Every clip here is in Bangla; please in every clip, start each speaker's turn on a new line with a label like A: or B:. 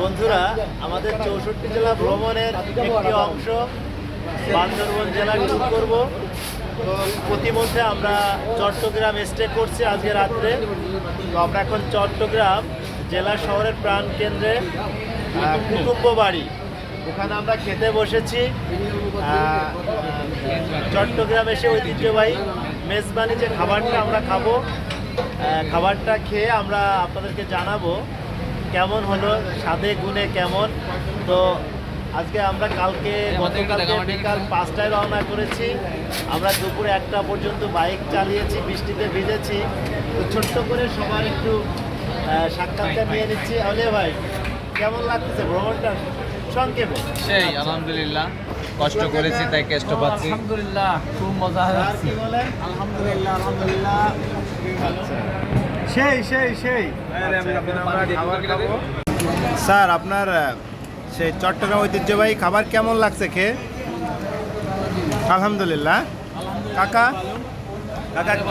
A: বন্ধুরা, আমাদের 64 জেলা ভ্রমণের একটি অংশ বান্দরবন জেলা ট্যুর করব। তো প্রতিমধ্যে আমরা চট্টগ্রাম স্টে করছি আজকে রাত্রে। তো আমরা এখন চট্টগ্রাম জেলা শহরের প্রাণকেন্দ্রে কুটুম্ব বাড়ি, ওখানে আমরা খেতে বসেছি। চট্টগ্রাম এসে ঐতিহ্যবাহী মেজবানি যে খাবারটা আমরা খাবো, খাবারটা খেয়ে আমরা আপনাদেরকে জানাবো কেমন হলো, স্বাদে গুণে কেমন। তো আজকে আমরা গতকালকে বিকাল 5টায় রওনা করেছি। আমরা দুপুরে 1টা পর্যন্ত বাইক চালিয়েছি, বৃষ্টিতে ভিজেছি। তো ছোট্ট করে সবার একটু সাক্ষাৎকার নিয়ে নিচ্ছি। আলিয়া ভাই, কেমন লাগতেছে ভ্রমণটা সংক্ষেপে?
B: সেই আলহামদুলিল্লাহ, কষ্ট করেছি তাই কষ্ট পাচ্ছি।
C: আলহামদুলিল্লাহ, খুব মজা
A: আর কি বলেন?
C: আলহামদুলিল্লাহ আলহামদুলিল্লাহ।
A: আচ্ছা, সেই স্যার, আপনার সেই চট্টগ্রাম ঐতিহ্যবাহী খাবার কেমন লাগছে খেয়ে? আলহামদুলিল্লাহ। কাকা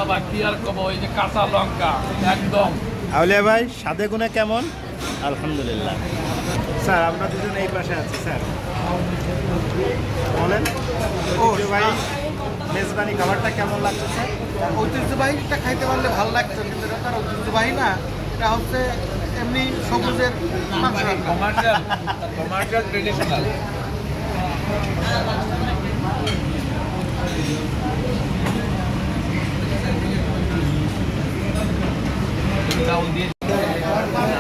C: বাবা কি আর কব, ওই যে কাঁচা লঙ্কা একদম।
A: আউলিয়া ভাই, স্বাদে গুণে কেমন? আলহামদুলিল্লাহ। স্যার, আমরা দুজন এই পাশে আছি। স্যার বলেন, ঐতিহ্যবাহী মেজবানি খাবারটা কেমন লাগছে স্যার?
D: ঐতিহ্যবাহীটা খাইতে পারলে ভালো লাগতো, কিন্তু এটা তার ঐতিহ্যবাহী না, এটা হচ্ছে এমনি সবুজের মাংস রান্না।
B: Commercial traditional.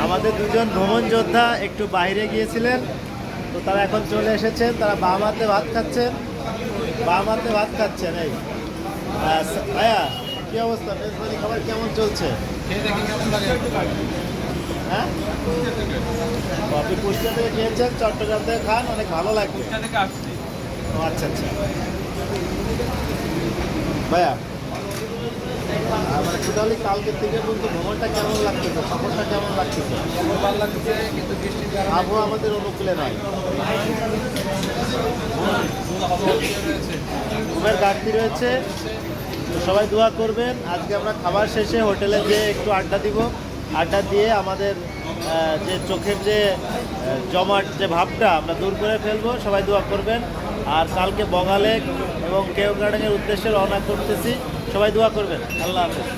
A: আমাদের দুজন ভ্রমণ যোদ্ধা একটু বাইরে গিয়েছিলেন, তো তারা এখন চলে এসেছেন। তারা বাম হাতে ভাত খাচ্ছেন, এই ভাইয়া, কি অবস্থা? মেজবানি খাবার কেমন চলছে? হ্যাঁ, আপনি কুষ্টিয়া থেকে খেয়েছেন, চট্টগ্রাম থেকে খান, অনেক ভালো লাগবে। ও আচ্ছা আচ্ছা ভাইয়া, মানে টোটালি কালকের থেকে বলতে ভ্রমণটা কেমন লাগতেছে, সফরটা কেমন লাগতেছে?
D: ভালো লাগছে, কিন্তু বৃষ্টির
A: আবহাওয়া আমাদের অনুকূলে নয়, ঘুমের ঘাটতি রয়েছে। তো সবাই দোয়া করবেন। আজকে আমরা খাবার শেষে হোটেলে যেয়ে একটু আড্ডা দিব। আড্ডা দিয়ে আমাদের যে চোখের যে জমাট যে ভাবটা আমরা দূর করে ফেলবো। সবাই দোয়া করবেন। আর কালকে বগালেক এবং কেও গার্ডেনের উদ্দেশ্যে রওনা করতেছি। সবাই দোয়া করবেন। আল্লাহ হাফেজ।